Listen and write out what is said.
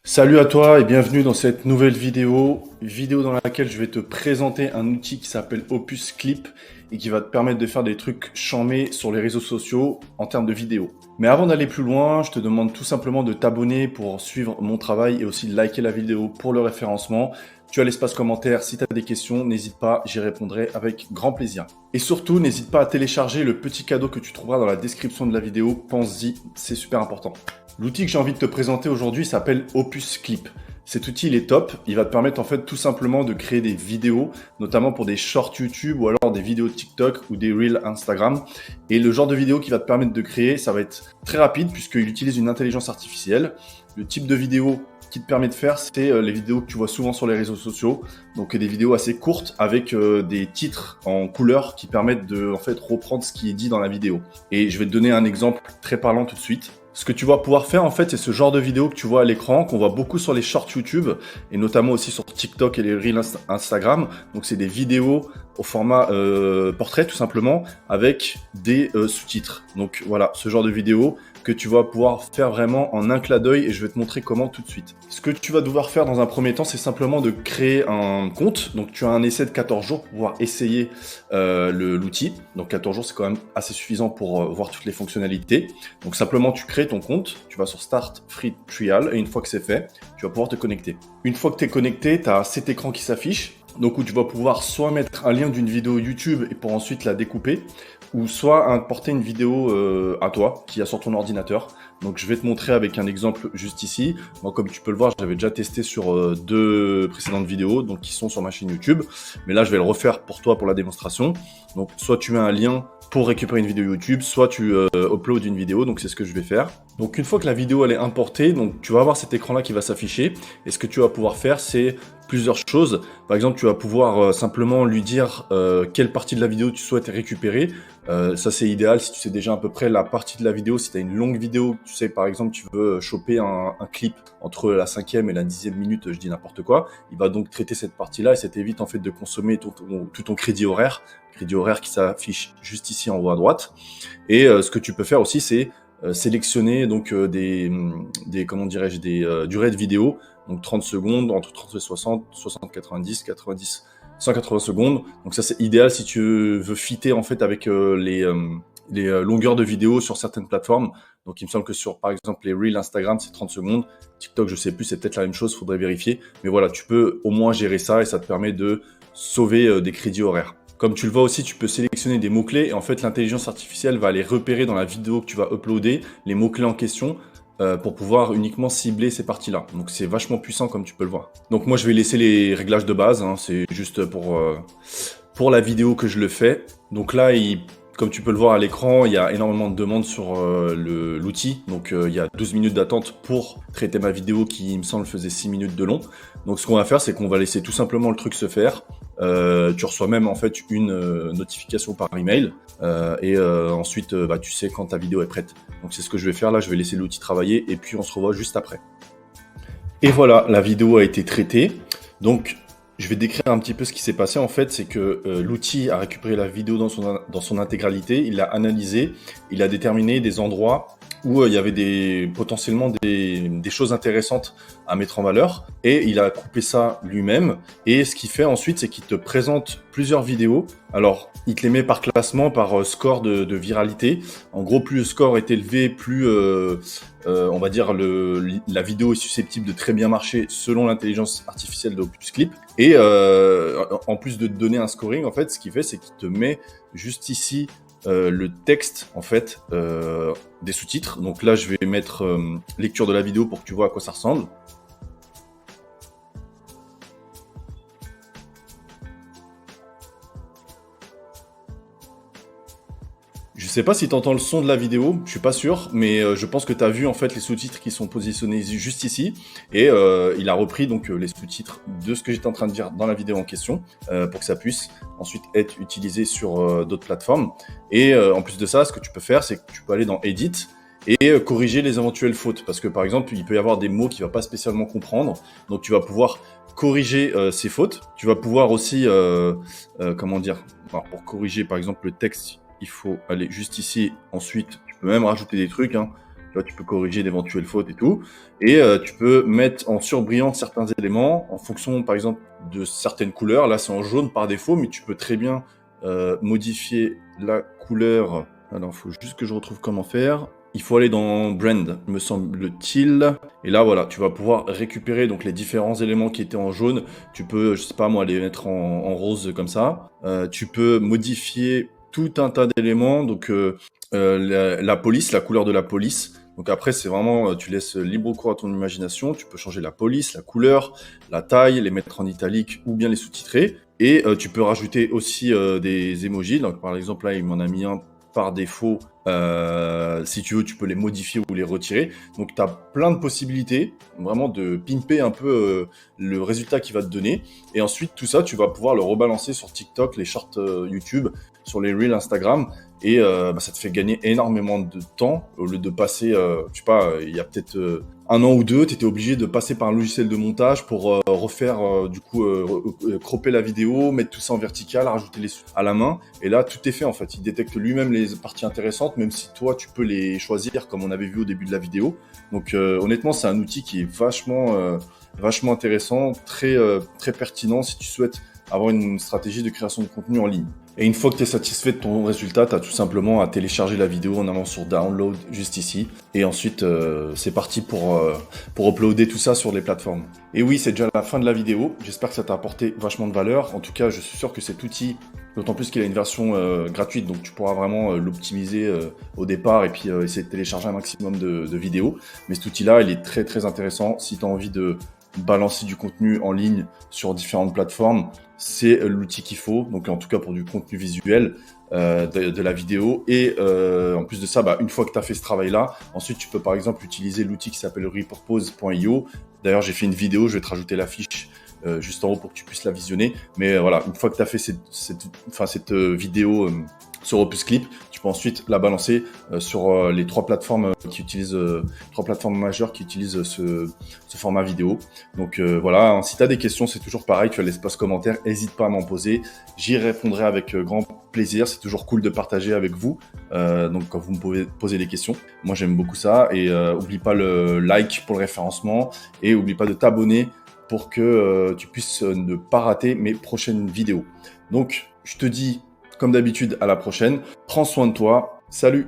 Salut à toi et bienvenue dans cette nouvelle vidéo dans laquelle je vais te présenter un outil qui s'appelle Opus Clip et qui va te permettre de faire des trucs charmés sur les réseaux sociaux en termes de vidéos. Mais avant d'aller plus loin, je te demande tout simplement de t'abonner pour suivre mon travail et aussi de liker la vidéo pour le référencement. Tu as l'espace commentaire, si tu as des questions, n'hésite pas, j'y répondrai avec grand plaisir. Et surtout, n'hésite pas à télécharger le petit cadeau que tu trouveras dans la description de la vidéo, pense-y, c'est super important. L'outil que j'ai envie de te présenter aujourd'hui s'appelle Opus Clip. Cet outil, il est top. Il va te permettre en fait tout simplement de créer des vidéos, notamment pour des shorts YouTube ou alors des vidéos TikTok ou des Reels Instagram. Et le genre de vidéo qu'il va te permettre de créer, ça va être très rapide puisqu'il utilise une intelligence artificielle. Le type de vidéo qu'il te permet de faire, c'est les vidéos que tu vois souvent sur les réseaux sociaux. Donc des vidéos assez courtes avec des titres en couleur qui permettent de en fait reprendre ce qui est dit dans la vidéo. Et je vais te donner un exemple très parlant tout de suite. Ce que tu vas pouvoir faire en fait, c'est ce genre de vidéo que tu vois à l'écran, qu'on voit beaucoup sur les shorts YouTube et notamment aussi sur TikTok et les Reels Instagram. Donc c'est des vidéos au format portrait tout simplement avec des sous-titres. Donc voilà, ce genre de vidéo que tu vas pouvoir faire vraiment en un clin d'œil et je vais te montrer comment tout de suite. Ce que tu vas devoir faire dans un premier temps, c'est simplement de créer un compte. Donc tu as un essai de 14 jours pour pouvoir essayer l'outil. Donc 14 jours, c'est quand même assez suffisant pour voir toutes les fonctionnalités. Donc simplement, tu crées ton compte, tu vas sur Start Free Trial et une fois que c'est fait, tu vas pouvoir te connecter. Une fois que tu es connecté, tu as cet écran qui s'affiche. Donc où tu vas pouvoir soit mettre un lien d'une vidéo YouTube et pour ensuite la découper, ou soit importer une vidéo à toi qui a sur ton ordinateur. Donc je vais te montrer avec un exemple juste ici. Moi comme tu peux le voir, j'avais déjà testé sur deux précédentes vidéos donc qui sont sur ma chaîne YouTube. Mais là je vais le refaire pour toi pour la démonstration. Donc soit tu mets un lien pour récupérer une vidéo YouTube, soit tu uploads une vidéo, donc c'est ce que je vais faire. Donc une fois que la vidéo elle est importée, donc tu vas avoir cet écran là qui va s'afficher et ce que tu vas pouvoir faire c'est plusieurs choses. Par exemple, tu vas pouvoir simplement lui dire quelle partie de la vidéo tu souhaites récupérer. Ça, c'est idéal si tu sais déjà à peu près la partie de la vidéo. Si tu as une longue vidéo, tu sais, par exemple, tu veux choper un clip entre la 5e et la 10e minute, je dis n'importe quoi. Il va donc traiter cette partie-là et ça t'évite en fait de consommer tout ton crédit horaire qui s'affiche juste ici en haut à droite. Et ce que tu peux faire aussi, c'est sélectionner donc des comment dirais-je des durées de vidéo. Donc 30 secondes, entre 30 et 60, 60, 90, 90, 180 secondes. Donc ça c'est idéal si tu veux fitter en fait avec les longueurs de vidéo sur certaines plateformes. Donc il me semble que sur par exemple les Reels Instagram c'est 30 secondes. TikTok je sais plus, c'est peut-être la même chose, faudrait vérifier. Mais voilà, tu peux au moins gérer ça et ça te permet de sauver des crédits horaires. Comme tu le vois aussi, tu peux sélectionner des mots-clés et en fait l'intelligence artificielle va aller repérer dans la vidéo que tu vas uploader les mots-clés en question pour pouvoir uniquement cibler ces parties-là. Donc c'est vachement puissant comme tu peux le voir. Donc moi je vais laisser les réglages de base, hein, c'est juste pour la vidéo que je le fais. Donc là, comme tu peux le voir à l'écran, il y a énormément de demandes sur l'outil. Donc il y a 12 minutes d'attente pour traiter ma vidéo qui, il me semble, faisait 6 minutes de long. Donc ce qu'on va faire, c'est qu'on va laisser tout simplement le truc se faire. Tu reçois même en fait une notification par email et ensuite tu sais quand ta vidéo est prête. Donc c'est ce que je vais faire là, je vais laisser l'outil travailler et puis on se revoit juste après. Et voilà, la vidéo a été traitée. Donc je vais décrire un petit peu ce qui s'est passé en fait, c'est que l'outil a récupéré la vidéo dans son intégralité, il l'a analysé, il a déterminé des endroits où il y avait potentiellement des choses intéressantes à mettre en valeur et il a coupé ça lui-même et ce qu'il fait ensuite c'est qu'il te présente plusieurs vidéos. Alors il te les met par classement, par score de viralité. En gros plus le score est élevé, plus on va dire la vidéo est susceptible de très bien marcher selon l'intelligence artificielle d'Opus Clip. Et en plus de te donner un scoring, en fait, ce qu'il fait, c'est qu'il te met juste ici le texte en fait des sous-titres. Donc là, je vais mettre lecture de la vidéo pour que tu vois à quoi ça ressemble. Je sais pas si tu entends le son de la vidéo, je suis pas sûr, mais je pense que tu as vu en fait les sous-titres qui sont positionnés juste ici et il a repris donc les sous-titres de ce que j'étais en train de dire dans la vidéo en question pour que ça puisse ensuite être utilisé sur d'autres plateformes. Et en plus de ça, ce que tu peux faire, c'est que tu peux aller dans Edit et corriger les éventuelles fautes parce que par exemple, il peut y avoir des mots qu'il va pas spécialement comprendre, donc tu vas pouvoir corriger ces fautes. Tu vas pouvoir aussi comment dire, alors, pour corriger par exemple le texte, il faut aller juste ici. Ensuite, tu peux même rajouter des trucs. Hein. Tu vois, tu peux corriger d'éventuelles fautes et tout. Et tu peux mettre en surbrillante certains éléments en fonction, par exemple, de certaines couleurs. Là, c'est en jaune par défaut, mais tu peux très bien modifier la couleur. Alors, il faut juste que je retrouve comment faire. Il faut aller dans Brand, me semble-t-il. Et là, voilà, tu vas pouvoir récupérer donc les différents éléments qui étaient en jaune. Tu peux, je sais pas moi, les mettre en rose comme ça. Tu peux modifier tout un tas d'éléments. Donc, la police, la couleur de la police. Donc après, c'est vraiment, tu laisses libre cours à ton imagination. Tu peux changer la police, la couleur, la taille, les mettre en italique ou bien les sous-titrer. Et tu peux rajouter aussi des emojis. Donc par exemple, là, il m'en a mis un par défaut. Si tu veux, tu peux les modifier ou les retirer. Donc tu as plein de possibilités, vraiment de pimper un peu le résultat qu'il va te donner. Et ensuite, tout ça, tu vas pouvoir le rebalancer sur TikTok, les shorts YouTube, sur les Reels Instagram. Et ça te fait gagner énormément de temps au lieu de passer, je sais pas, il y a peut-être un an ou deux, tu étais obligé de passer par un logiciel de montage pour refaire, cropper la vidéo, mettre tout ça en vertical, rajouter les sous à la main. Et là, tout est fait en fait. Il détecte lui-même les parties intéressantes, même si toi, tu peux les choisir comme on avait vu au début de la vidéo. Donc honnêtement, c'est un outil qui est vachement intéressant, très pertinent si tu souhaites avoir une stratégie de création de contenu en ligne. Et une fois que tu es satisfait de ton résultat, tu as tout simplement à télécharger la vidéo en allant sur Download juste ici. Et ensuite, c'est parti pour uploader tout ça sur les plateformes. Et oui, c'est déjà la fin de la vidéo. J'espère que ça t'a apporté vachement de valeur. En tout cas, je suis sûr que cet outil, d'autant plus qu'il a une version gratuite, donc tu pourras vraiment l'optimiser au départ et puis essayer de télécharger un maximum de vidéos. Mais cet outil-là, il est très intéressant si tu as envie de balancer du contenu en ligne sur différentes plateformes. C'est l'outil qu'il faut, donc en tout cas pour du contenu visuel de la vidéo. Et en plus de ça, une fois que tu as fait ce travail-là, ensuite tu peux par exemple utiliser l'outil qui s'appelle repurpose.io. D'ailleurs, j'ai fait une vidéo, je vais te rajouter la fiche juste en haut pour que tu puisses la visionner. Mais voilà, une fois que tu as fait cette vidéo sur Opus Clip, tu peux ensuite la balancer sur les trois plateformes majeures qui utilisent ce format vidéo. Donc voilà, si tu as des questions, c'est toujours pareil, tu as l'espace commentaire, n'hésite pas à m'en poser. J'y répondrai avec grand plaisir, c'est toujours cool de partager avec vous. Donc quand vous me pouvez poser des questions, moi j'aime beaucoup ça. Et oublie pas le like pour le référencement et oublie pas de t'abonner pour que tu puisses ne pas rater mes prochaines vidéos. Donc je te dis comme d'habitude, à la prochaine. Prends soin de toi. Salut!